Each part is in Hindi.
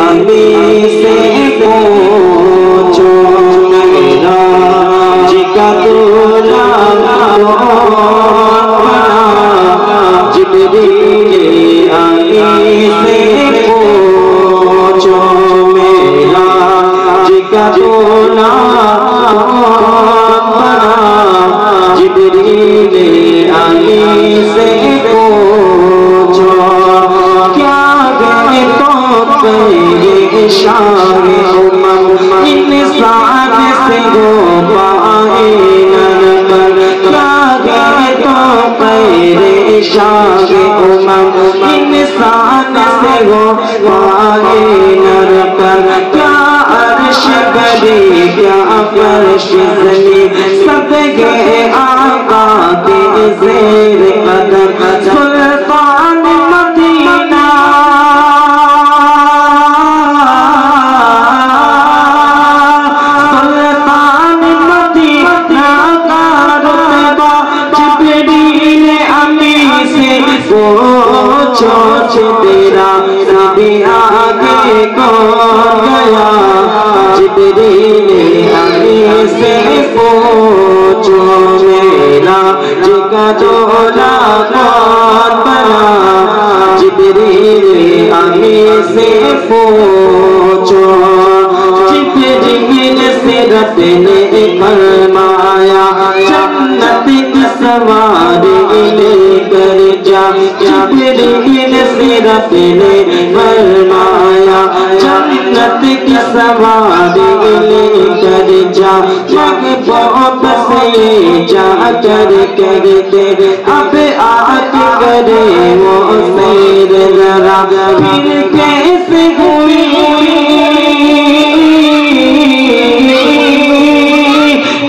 अमी से पूछो मेरा जिका दूल्हा जिब्रील अमी से पूछो मेरा जिका दूल्हा जिब्रील अमी से पूछो क्या गए तो कहे शारे उमम इंसान से हो पाए नरबर क्या गए तो कहे शारे उमम इंसान से हो पाए नरबर क्या अर्श बड़ी क्या फर्श ज़मीन सब गए आका के ज़ेर कदम सुल्तान मदीना सुल्तान मदीना का रुतबा जिब्रील अमी से पूछो तेरा नबी आगे कौन गया जिब्रील अमी से पूछो मेरा जिका दूल्हा कौन बना जिब्रील अमी से पूछो जिब्रील से रब ने फरमाया जन्नत की सवारी लेकर जा जिब्रील से रब ने फरमाया जन्नत की सवारी लेकर जा जग बहुत से जा कर करते अब आग करे वो सैर जरा फिर कैसे हुई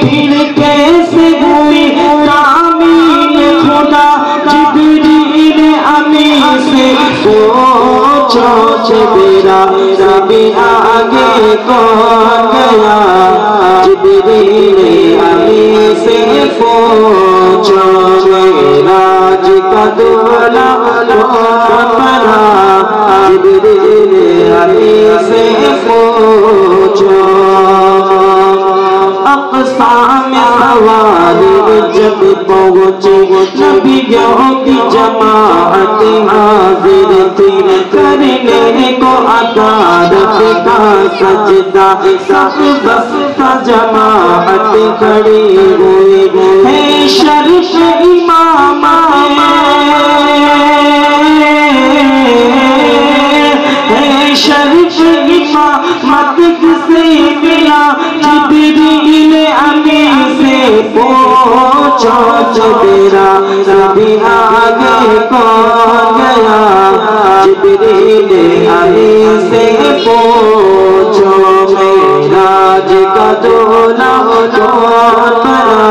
फिर कैसे हुई तामील खुदा जिब्रील अमी से पूछो तेरा नबी आगे कौन गया जिब्रील अमी से पूछो मेरा जिका दूल्हा कौन बना जिब्रील अमी से पूछो अक़सा में सवारी जब पहुँचे नबियों की जमाअत हाजिर थी करने को अदालत का सजदा सब बस्ता जमाअत खड़ी हुई है शरीफ इमाम है शरीफ इमामत किसे मिला जिब्रील अमी से पूछो तेरा नबी आगे कौन गया जिब्रील अमी से पूछो मेरा जिका दूल्हा कौन बना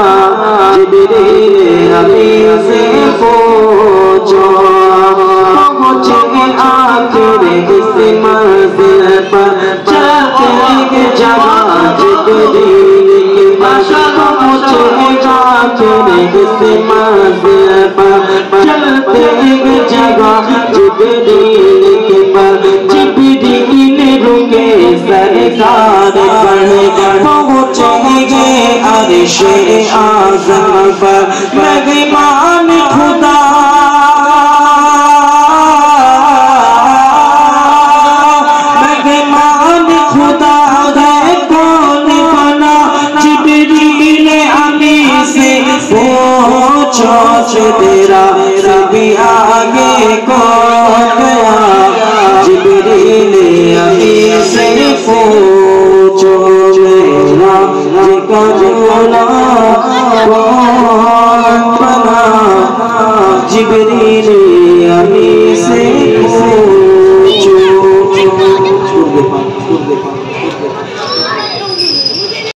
जिब्रील अमी से पूछो पहुँचे आखिर इस मंजिल पर चलते जगह जिब्रील के पास पहुँचे आखिर इस मंजिल पर चलते जगह जिब्रील के पास जिब्रील रुके सरकार बने पहुँचे अर्श आज़म पर मेहमान खुदा तेरा नबी आगे कौन गया जिब्रील अमी से पूछो मेरा जिका दूल्हा कौन बना जिब्रील अमी से पूछो